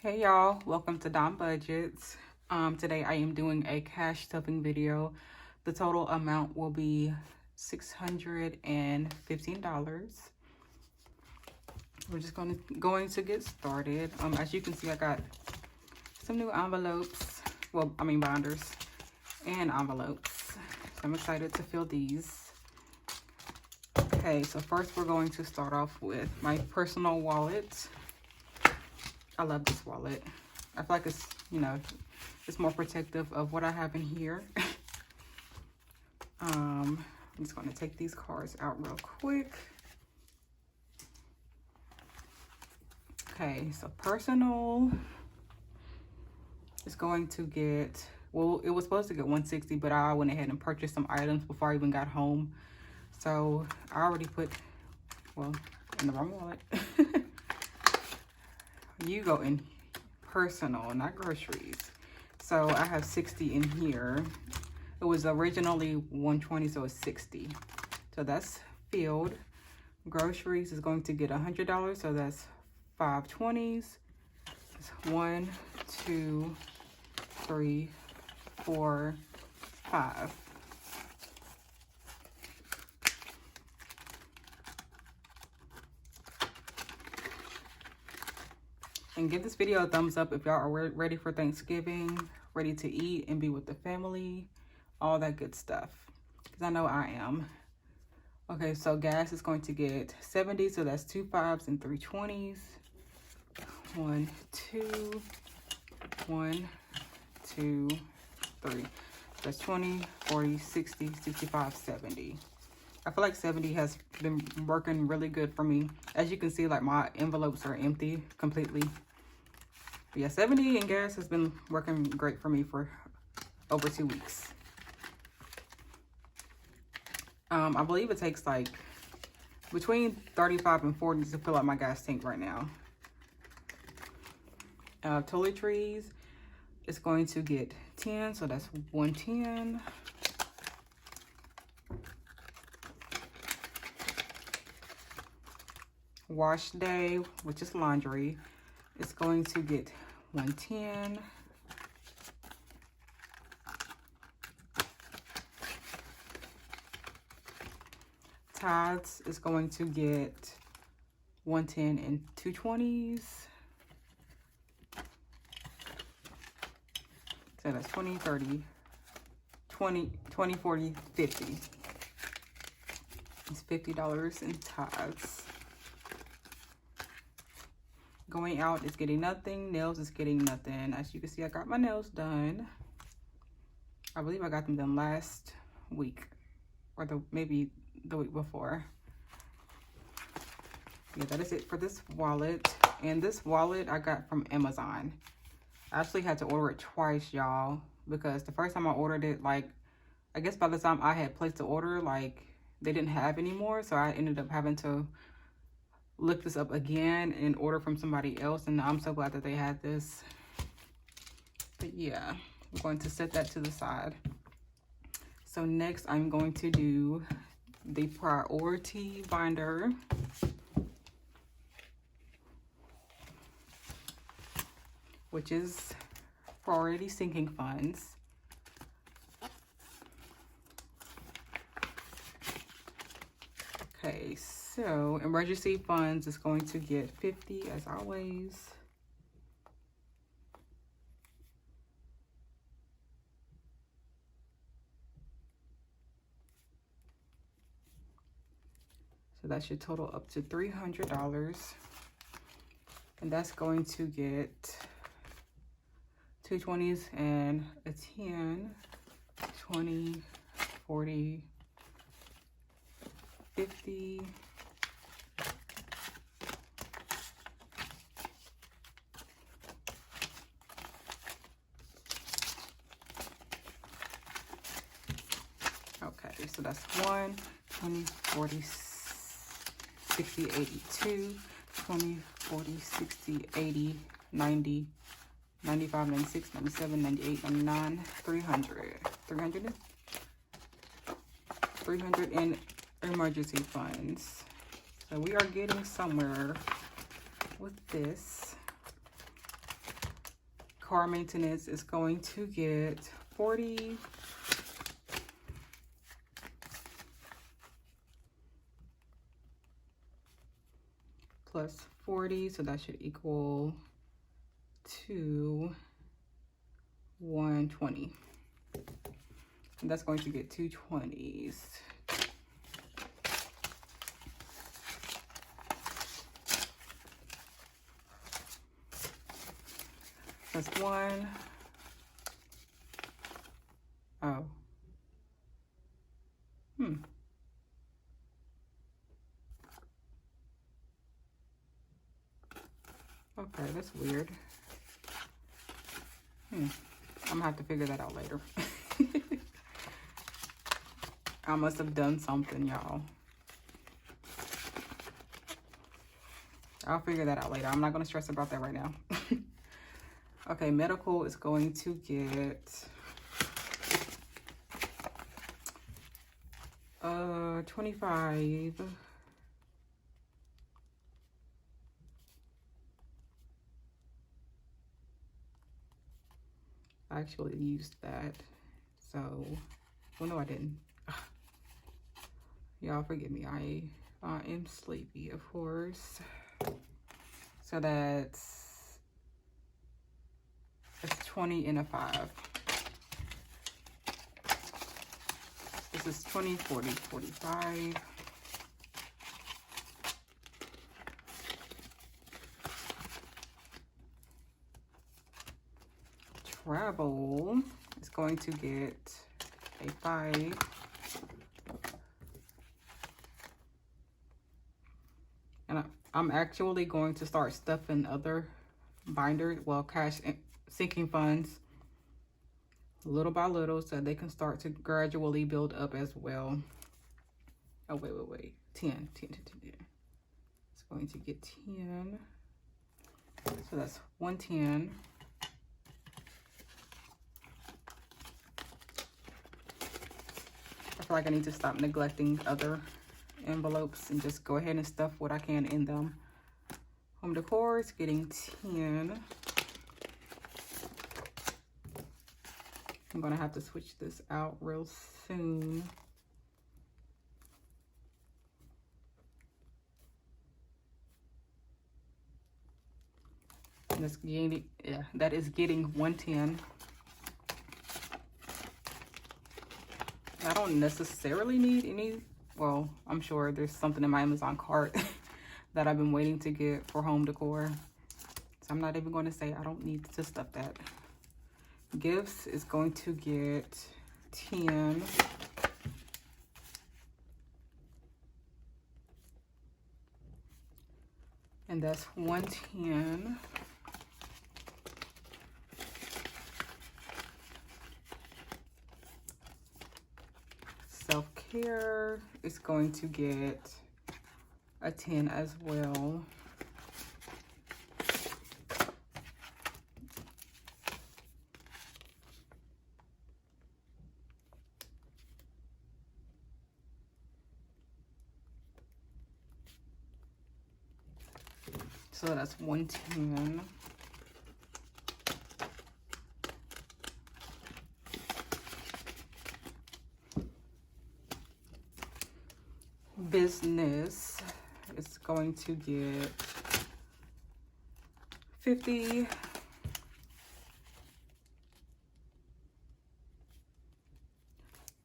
Hey y'all, welcome to Dom Budgets. Today I am doing a cash stuffing video. The total amount will be $615. We're just going to get started. As you can see, I got some new envelopes. Binders and envelopes. So I'm excited to fill these. Okay, so first we're going to start off with my personal wallet. I love this wallet. I feel like it's, it's more protective of what I have in here. I'm just going to take these cards out real quick. Okay, so personal is going to get, well, it was supposed to get $160, but I went ahead and purchased some items before I even got home. So I already put, in the wrong wallet. You go in personal, not groceries. So I have 60 in here. It was originally 120, so it's 60. So that's filled. Groceries is going to get $100, so that's 5 20s. It's 1, 2, 3, 4, 5. And give this video a thumbs up if y'all are ready for Thanksgiving, ready to eat and be with the family, all that good stuff. Because I know I am. Okay, so gas is going to get 70, so that's 2 5s and 3 20s. 1, 2, 1, 2, 3. That's 20, 40, 60, 65, 70. I feel like 70 has been working really good for me. As you can see, like my envelopes are empty completely. But yeah, 70 in gas has been working great for me for over 2 weeks. I believe it takes like between 35 and 40 to fill up my gas tank right now. Toiletries is going to get 10, so that's 110. Wash day, which is laundry, is going to get 110. Tithes is going to get 110 and 2 20s. So that's 20, 30, 20, 20, 40, 50. It's $50 in tithes. Going out is getting nothing. Nails is getting nothing. As you can see, I got my nails done. I believe I got them done last week, or maybe the week before. Yeah, that is it for this wallet. And this wallet I got from Amazon. I actually had to order it twice, y'all, because the first time I ordered it, like, I guess by the time I had placed the order, like, they didn't have any more. So I ended up having to look this up again and order from somebody else, and I'm so glad that they had this. But yeah, we're going to set that to the side. So next I'm going to do the priority binder, which is priority sinking funds. Okay, so emergency funds is going to get 50 as always. So that should total up to $300. And that's going to get 2 20s and a 10, 20, 40, 50, okay, so that's 1, 20, 40, 60, 82, 20, 40, 60, 80, 90, 95, 96, 97, 98, 99, 300. 300 in emergency funds. So we are getting somewhere with this. Car maintenance is going to get 40. Plus 40, so that should equal to 120. And that's going to get 220s. That's one. Oh. Okay, that's weird. I'm gonna have to figure that out later. I must have done something, y'all. I'll figure that out later. I'm not gonna stress about that right now. Okay, medical is going to get 25. I actually used that, so, well, no, I didn't. Y'all forgive me, I am sleepy, of course. So that's 20 and a 5. This is 20, 40, 45. Travel is going to get a 5. And I'm actually going to start stuffing other binders, well, cash sinking funds, little by little, so they can start to gradually build up as well. Oh, wait. 10. It's going to get 10. So that's 110. I feel like I need to stop neglecting other envelopes and just go ahead and stuff what I can in them. Home decor is getting 10. I'm gonna have to switch this out real soon. And that's getting, yeah, that is getting 110. I don't necessarily need any, well, I'm sure there's something in my Amazon cart that I've been waiting to get for home decor. So I'm not even going to say I don't need to stuff that. Gifts is going to get 10. And that's 110. Self-care is going to get a 10 as well. So that's 110. Business is going to get 50.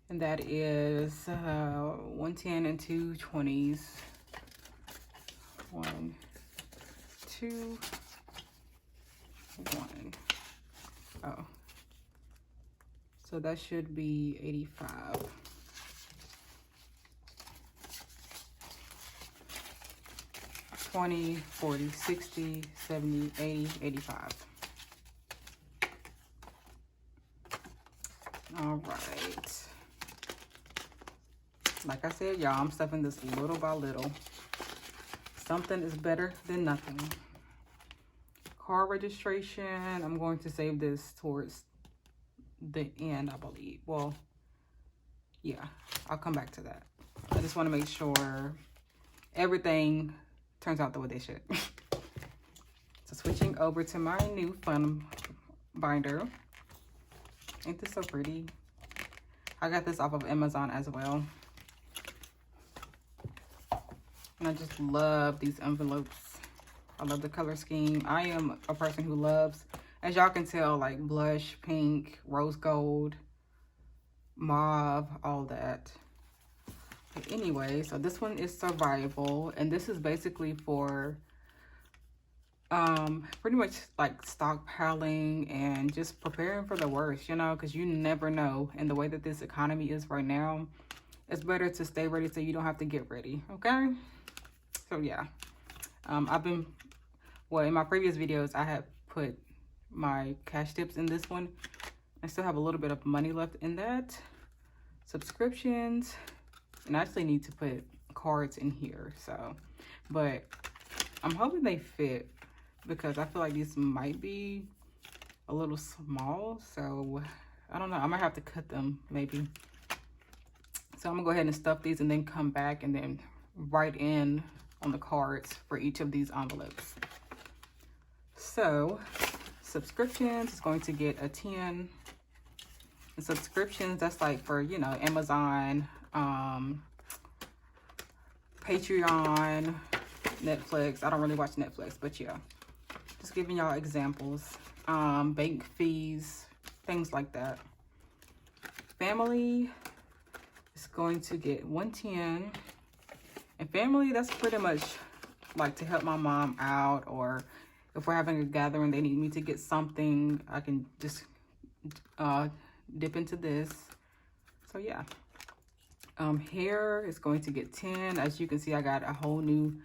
And that is 110 and 2 20s. 1, 2, 1. Oh. So that should be 85. $20, $40, $60, $70, $80, $85. All right. Like I said, y'all, I'm stuffing this little by little. Something is better than nothing. Car registration, I'm going to save this towards the end, I believe. Well, yeah, I'll come back to that. I just want to make sure everything turns out the way they should. So switching over to my new fun binder. Ain't this so pretty? I got this off of Amazon as well. And I just love these envelopes. I love the color scheme. I am a person who loves, as y'all can tell, like blush, pink, rose gold, mauve, all that. But anyway, so this one is survival, and this is basically for pretty much like stockpiling and just preparing for the worst, you know, because you never know. And the way that this economy is right now, it's better to stay ready so you don't have to get ready. Okay, so yeah, I've been, well, in my previous videos I have put my cash tips in this one. I still have a little bit of money left in that. Subscriptions, and I actually need to put cards in here, so, but I'm hoping they fit, because I feel like these might be a little small, so I don't know. I might have to cut them maybe. So I'm gonna go ahead and stuff these and then come back and then write in on the cards for each of these envelopes. So subscriptions is going to get a 10. And subscriptions, that's like for, you know, Amazon, Patreon, Netflix. I don't really watch Netflix, but yeah, just giving y'all examples. Bank fees, things like that. Family is going to get 110. And family, that's pretty much like to help my mom out, or if we're having a gathering, they need me to get something, I can just dip into this. So yeah. Hair is going to get 10. As you can see, I got a whole new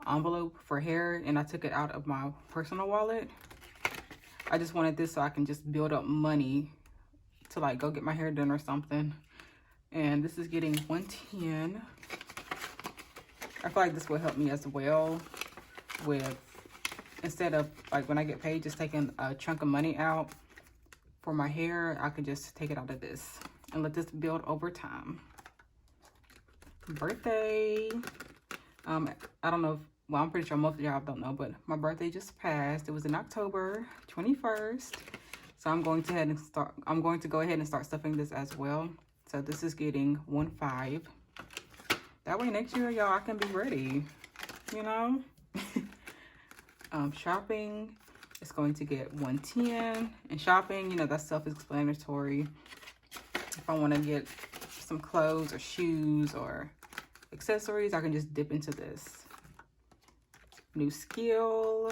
envelope for hair, and I took it out of my personal wallet. I just wanted this so I can just build up money to like go get my hair done or something. And this is getting 110. I feel like this will help me as well with, instead of like when I get paid just taking a chunk of money out for my hair, I could just take it out of this and let this build over time. Birthday. I don't know if, well, I'm pretty sure most of y'all don't know, but my birthday just passed. It was in October 21st. So I'm going to go ahead and start stuffing this as well. So this is getting 15. That way next year, y'all, I can be ready, you know? Shopping is going to get 110. And shopping, you know, that's self-explanatory. If I want to get some clothes or shoes or accessories, I can just dip into this. New skill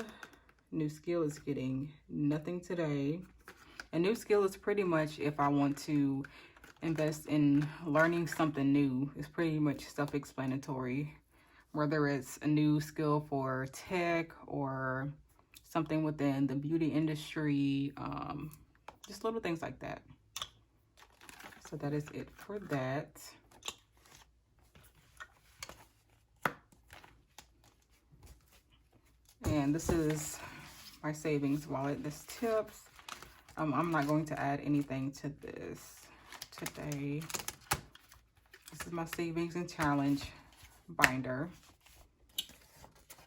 is getting nothing today. A new skill is pretty much if I want to invest in learning something new. It's pretty much self-explanatory, whether it's a new skill for tech or something within the beauty industry, just little things like that. So that is it for that. And this is my savings wallet. This tips. I'm not going to add anything to this today. This is my savings and challenge binder.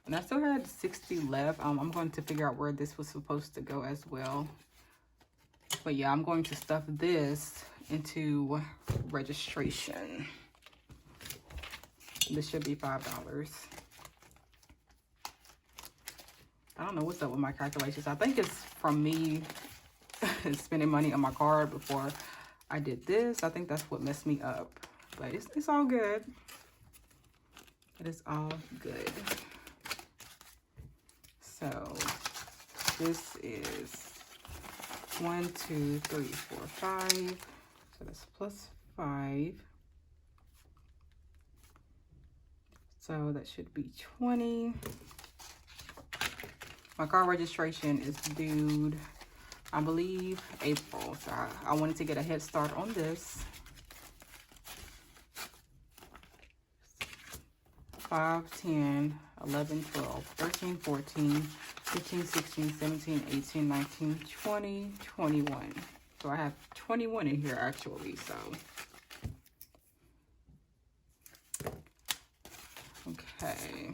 And I still had 60 left. I'm going to figure out where this was supposed to go as well. But yeah, I'm going to stuff this into registration. This should be $5. I don't know what's up with my calculations. I think it's from me spending money on my card before I did this. I think that's what messed me up. But it's all good. It is all good. So this is 1, 2, 3, 4, 5. So that's plus 5. So that should be 20. My car registration is due, I believe, April. So I wanted to get a head start on this. 5, 10, 11, 12, 13, 14, 15, 16, 17, 18, 19, 20, 21. So I have 21 in here actually, so. Okay.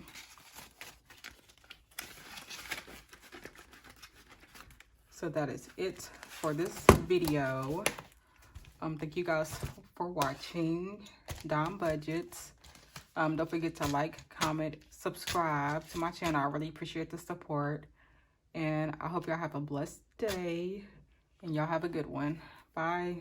So that is it for this video. Thank you guys for watching Dom Budgets. Don't forget to like, comment, subscribe to my channel. I really appreciate the support. And I hope y'all have a blessed day. And y'all have a good one. Bye.